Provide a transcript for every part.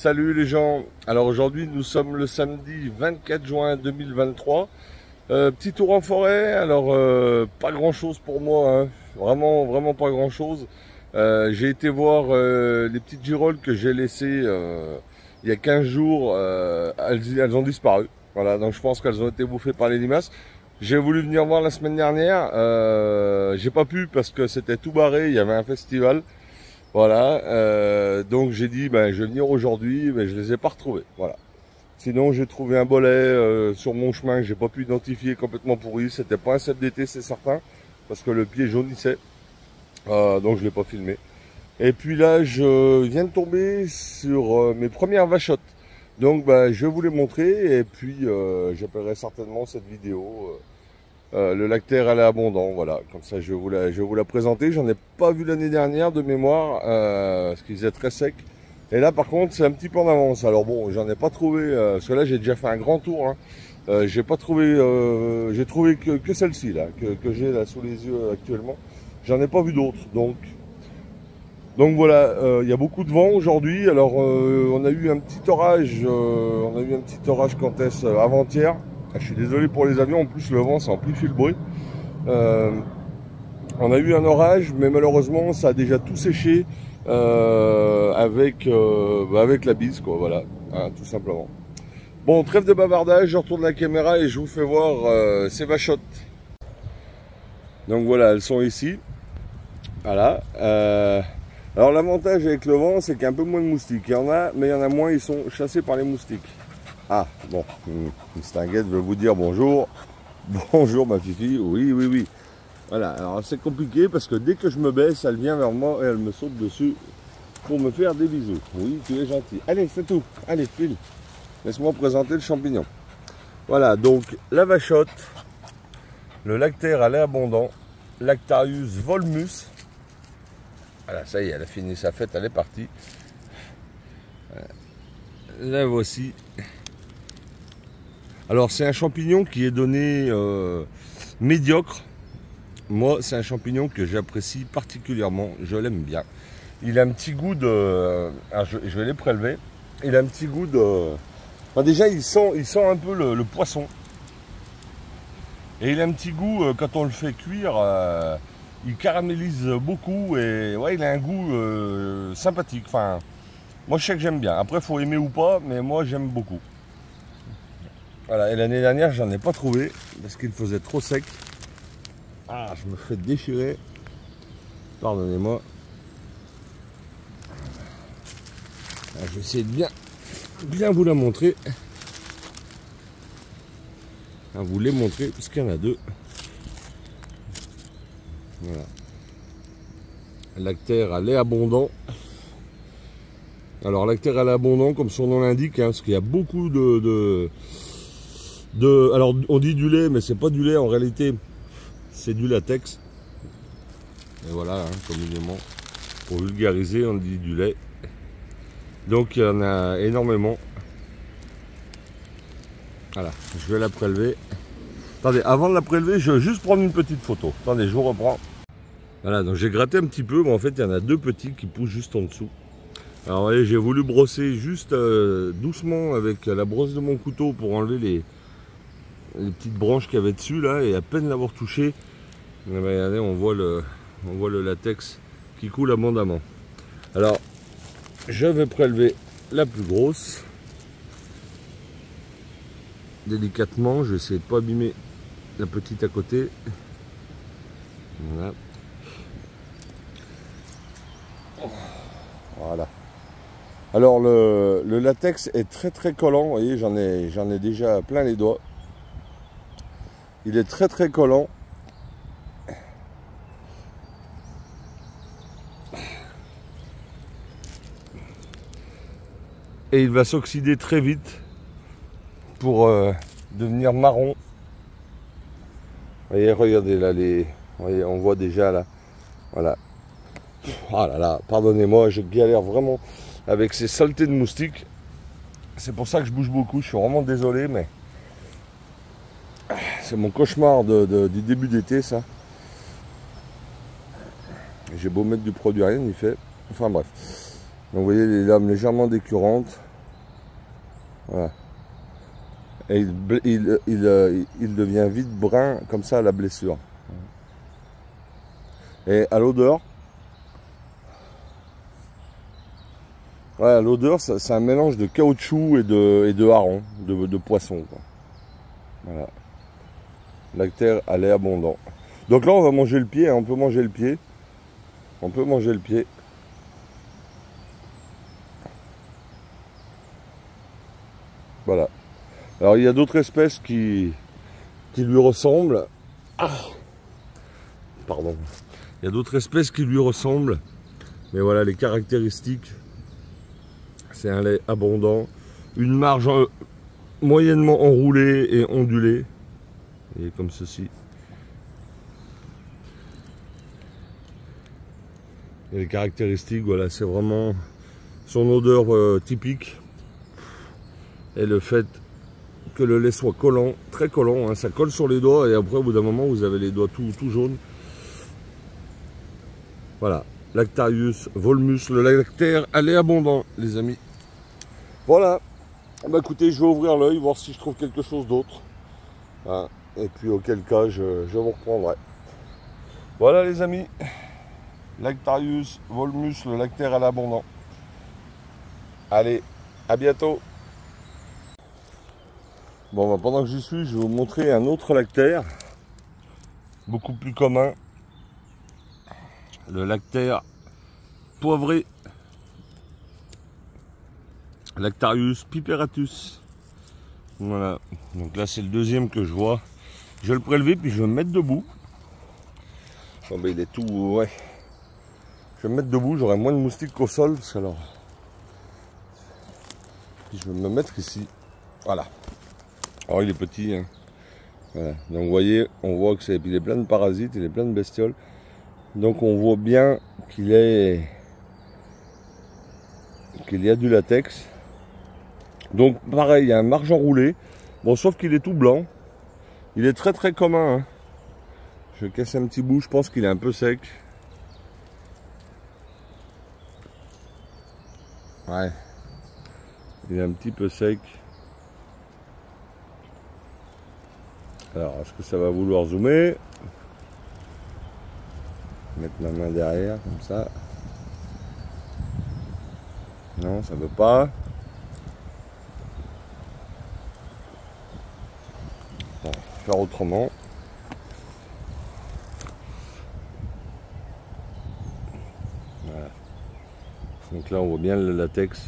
Salut les gens. Alors aujourd'hui nous sommes le samedi 24 juin 2023. Petit tour en forêt. Alors pas grand chose pour moi, hein. Vraiment pas grand chose. J'ai été voir les petites girolles que j'ai laissées il y a 15 jours. Elles ont disparu. Voilà, donc je pense qu'elles ont été bouffées par les limaces. J'ai voulu venir voir la semaine dernière. J'ai pas pu parce que c'était tout barré. Il y avait un festival. Voilà, donc j'ai dit je vais venir aujourd'hui, mais je les ai pas retrouvés. Voilà. Sinon j'ai trouvé un bolet sur mon chemin que j'ai pas pu identifier, complètement pourri. C'était pas un cep d'été, c'est certain, parce que le pied jaunissait. Donc je l'ai pas filmé. Et puis là je viens de tomber sur mes premières vachottes. Donc je vais vous les montrer et puis j'appellerai certainement cette vidéo. Le lactaire elle est abondant, voilà, comme ça je vais vous la présenter. J'en ai pas vu l'année dernière de mémoire, parce qu'il faisait très sec. Et là par contre c'est un petit peu en avance. Alors bon, j'en ai pas trouvé, parce que là j'ai déjà fait un grand tour, hein. J'ai pas trouvé, j'ai trouvé que celle-ci là, que j'ai là sous les yeux actuellement. J'en ai pas vu d'autres, donc voilà, il y a beaucoup de vent aujourd'hui. Alors on a eu un petit orage, quand est-ce, avant-hier. Je suis désolé pour les avions, en plus le vent ça amplifie le bruit. On a eu un orage, mais malheureusement ça a déjà tout séché avec la bise, quoi, voilà, hein, tout simplement. Bon, trêve de bavardage, je retourne la caméra et je vous fais voir ces vachottes. Donc voilà, elles sont ici. Voilà. Alors l'avantage avec le vent, c'est qu'il y a un peu moins de moustiques. Il y en a, mais il y en a moins, ils sont chassés par les moustiques. Ah, bon, Stinguette veut vous dire bonjour. Bonjour ma fifi, oui. Voilà, alors c'est compliqué parce que dès que je me baisse, elle vient vers moi et elle me saute dessus pour me faire des bisous. Oui, tu es gentil. Allez, c'est tout. Allez, file. Laisse-moi présenter le champignon. Voilà, donc la vachotte, le lactaire à lait abondant, Lactarius volmus. Voilà, ça y est, elle a fini sa fête, elle est partie. La voici. Alors c'est un champignon qui est donné médiocre. Moi c'est un champignon que j'apprécie particulièrement, je l'aime bien. Il a un petit goût de... Alors, je vais les prélever. Il a un petit goût de... Enfin, déjà il sent un peu le poisson. Et il a un petit goût, quand on le fait cuire, il caramélise beaucoup. Et ouais, il a un goût sympathique. Enfin, moi je sais que j'aime bien. Après il faut aimer ou pas, mais moi j'aime beaucoup. Voilà, et l'année dernière, j'en ai pas trouvé parce qu'il faisait trop sec. Ah, je me fais déchirer. Pardonnez-moi. Je vais essayer de bien vous la montrer. Vous les montrer, parce qu'il y en a deux. Voilà. Lactaire à lait abondant. Alors, lactaire à lait abondant, comme son nom l'indique, hein, parce qu'il y a beaucoup alors on dit du lait, mais c'est pas du lait en réalité, c'est du latex. Et voilà, hein, communément, pour vulgariser, on dit du lait. Donc il y en a énormément. Voilà, je vais la prélever. Attendez, avant de la prélever, je vais juste prendre une petite photo. Attendez, je vous reprends. Voilà, donc j'ai gratté un petit peu, mais en fait il y en a deux petits qui poussent juste en dessous. Alors vous voyez, j'ai voulu brosser juste doucement avec la brosse de mon couteau pour enlever les petites branches qu'il y avait dessus là, et à peine l'avoir touché, regardez, on voit le latex qui coule abondamment. Alors je vais prélever la plus grosse délicatement. Je vais essayer de ne pas abîmer la petite à côté. Voilà. Alors le latex est très collant, vous voyez, j'en ai déjà plein les doigts. Il est très collant. Et il va s'oxyder très vite pour devenir marron. Vous voyez, regardez là, voyez, on voit déjà là. Voilà. Ah là là, pardonnez-moi, je galère vraiment avec ces saletés de moustiques. C'est pour ça que je bouge beaucoup, je suis vraiment désolé, mais c'est mon cauchemar du début d'été, ça. J'ai beau mettre du produit, rien n'y fait. Enfin bref. Donc vous voyez les lames légèrement décurrentes. Voilà. Et il devient vite brun comme ça à la blessure. Et à l'odeur, ouais, à l'odeur, c'est un mélange de caoutchouc et de hareng, de poisson, quoi. Voilà. Lactaire à lait abondant. Donc là, on va manger le pied, hein. On peut manger le pied. On peut manger le pied. Voilà. Alors, il y a d'autres espèces qui lui ressemblent. Ah, pardon. Il y a d'autres espèces qui lui ressemblent. Mais voilà, les caractéristiques. C'est un lait abondant. Une marge moyennement enroulée et ondulée. Et comme ceci. Et les caractéristiques, voilà, c'est vraiment son odeur typique. Et le fait que le lait soit collant, très collant, hein, ça colle sur les doigts et après au bout d'un moment vous avez les doigts tout jaunes. Voilà, Lactarius volmus, le lactaire à lait abondant, les amis. Voilà, bah écoutez, je vais ouvrir l'œil, voir si je trouve quelque chose d'autre. Hein, et puis auquel cas je vous reprendrai. Voilà les amis, Lactarius volmus, le lactaire à lait abondant. Allez, à bientôt. Bon, bah, pendant que j'y suis, je vais vous montrer un autre lactaire, beaucoup plus commun, le lactaire poivré, Lactarius piperatus. Voilà, donc là c'est le deuxième que je vois. Je vais le prélever puis je vais me mettre debout. Bon, bah, il est tout, ouais. Je vais me mettre debout, j'aurai moins de moustiques qu'au sol, parce que alors. Puis je vais me mettre ici, voilà. Alors il est petit, hein. Voilà. Donc vous voyez, on voit que il est plein de parasites, il est plein de bestioles. Donc on voit bien qu'il y a du latex. Donc pareil, il y a un marge enroulé. Bon, sauf qu'il est tout blanc. Il est très très commun, hein. Je casse un petit bout, je pense qu'il est un peu sec. Ouais. Il est un petit peu sec. Alors, est-ce que ça va vouloir zoomer? Mettre ma main derrière, comme ça. Non, ça veut pas. Bon, faire autrement. Voilà. Donc là, on voit bien le latex.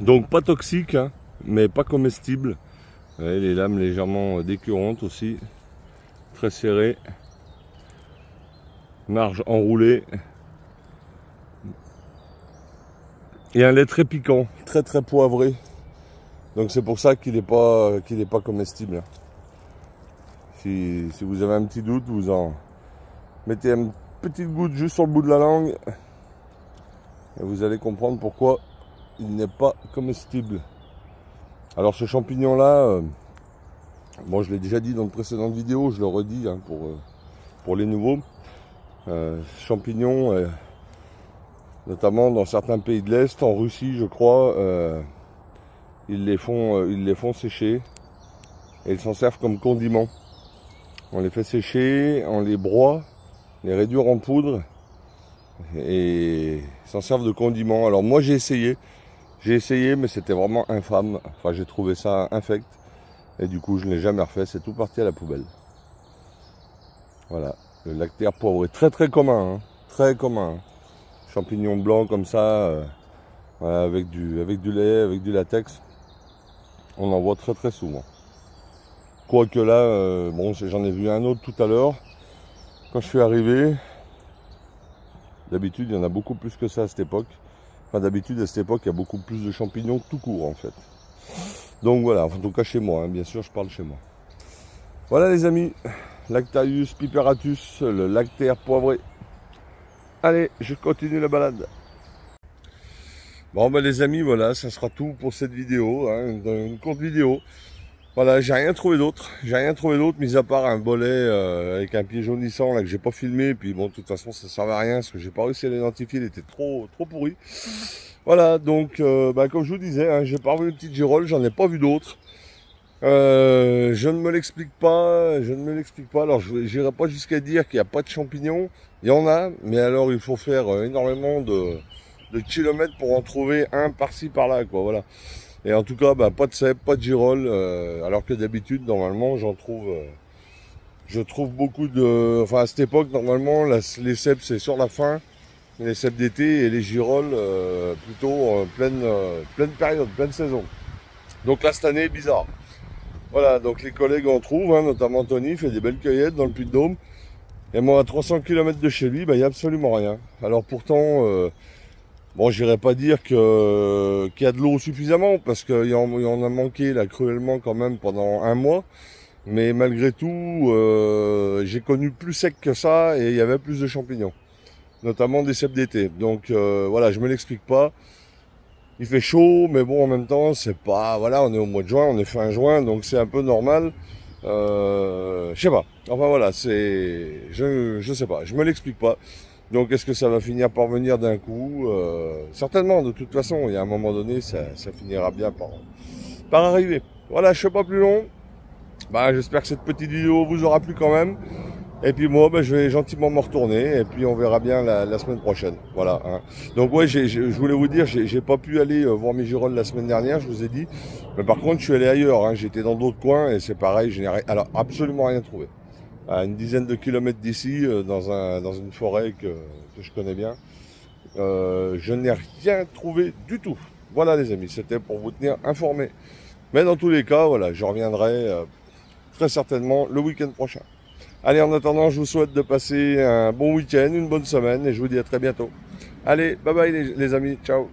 Donc, pas toxique, hein, mais pas comestible. Vous voyez, les lames légèrement décurrantes aussi, très serrées, marge enroulée, et un lait très piquant, très très poivré. Donc c'est pour ça qu'il n'est pas comestible. Si vous avez un petit doute, vous en mettez une petite goutte juste sur le bout de la langue, et vous allez comprendre pourquoi il n'est pas comestible. Alors ce champignon là, bon je l'ai déjà dit dans de précédentes vidéos, je le redis, hein, pour les nouveaux. Champignon, notamment dans certains pays de l'Est, en Russie je crois, ils les font sécher et ils s'en servent comme condiment. On les fait sécher, on les broie, les réduire en poudre et s'en servent de condiment. Alors moi j'ai essayé mais c'était vraiment infâme. Enfin j'ai trouvé ça infect et du coup je ne l'ai jamais refait, c'est tout parti à la poubelle. Voilà, le lactaire poivré, très très commun, hein, très commun. Champignon blanc comme ça, voilà, avec du lait, avec du latex. On en voit très très souvent. Quoique là, bon, j'en ai vu un autre tout à l'heure. Quand je suis arrivé, d'habitude il y en a beaucoup plus que ça à cette époque. Enfin d'habitude à cette époque il y a beaucoup plus de champignons tout court en fait. Donc voilà, en tout cas chez moi, hein, bien sûr je parle chez moi. Voilà les amis, Lactarius piperatus, le lactaire poivré. Allez, je continue la balade. Bon ben les amis, voilà, ça sera tout pour cette vidéo, hein, une courte vidéo. Voilà, j'ai rien trouvé d'autre, mis à part un bolet avec un pied jaunissant là que j'ai pas filmé, puis bon de toute façon ça servait à rien parce que j'ai pas réussi à l'identifier, il était trop pourri. Voilà, donc comme je vous disais, hein, j'ai pas vu une petite girole, j'en ai pas vu d'autres. Je ne me l'explique pas, je ne me l'explique pas. Alors, je n'irai pas jusqu'à dire qu'il n'y a pas de champignons. Il y en a, mais alors il faut faire énormément de kilomètres pour en trouver un par-ci par-là, quoi. Voilà. Et en tout cas, pas de cèpe, pas de girole, alors que d'habitude, normalement, je trouve beaucoup de. Enfin, à cette époque, normalement, les cèpes c'est sur la fin, les cèpes d'été et les girolles plutôt en pleine période, pleine saison. Donc là, cette année, bizarre. Voilà, donc les collègues en trouvent, hein, notamment Tony, fait des belles cueillettes dans le Puy-de-Dôme. Et moi, à 300 km de chez lui, il n'y a absolument rien. Alors pourtant, bon, j'irais pas dire qu'il y a de l'eau suffisamment, parce qu'il y en a manqué là cruellement quand même pendant un mois. Mais malgré tout, j'ai connu plus sec que ça et il y avait plus de champignons, notamment des cèpes d'été. Donc voilà, je me l'explique pas. Il fait chaud, mais bon, en même temps, c'est pas... Voilà, on est au mois de juin, on est fin juin, donc c'est un peu normal. Je sais pas. Enfin voilà, c'est... Je sais pas, je me l'explique pas. Donc est-ce que ça va finir par venir d'un coup? Certainement, de toute façon, il y a un moment donné, ça finira bien par arriver. Voilà, je ne suis pas plus long. J'espère que cette petite vidéo vous aura plu quand même. Et puis moi, je vais gentiment me retourner et puis on verra bien la semaine prochaine. Voilà. Hein. Donc ouais, je voulais vous dire, j'ai pas pu aller voir mes girolles la semaine dernière, je vous ai dit. Mais par contre, je suis allé ailleurs. Hein. J'étais dans d'autres coins et c'est pareil, je n'ai absolument rien trouvé. À une dizaine de kilomètres d'ici, dans une forêt que je connais bien, je n'ai rien trouvé du tout. Voilà les amis, c'était pour vous tenir informés. Mais dans tous les cas, voilà, je reviendrai très certainement le week-end prochain. Allez, en attendant, je vous souhaite de passer un bon week-end, une bonne semaine et je vous dis à très bientôt. Allez, bye bye les amis, ciao.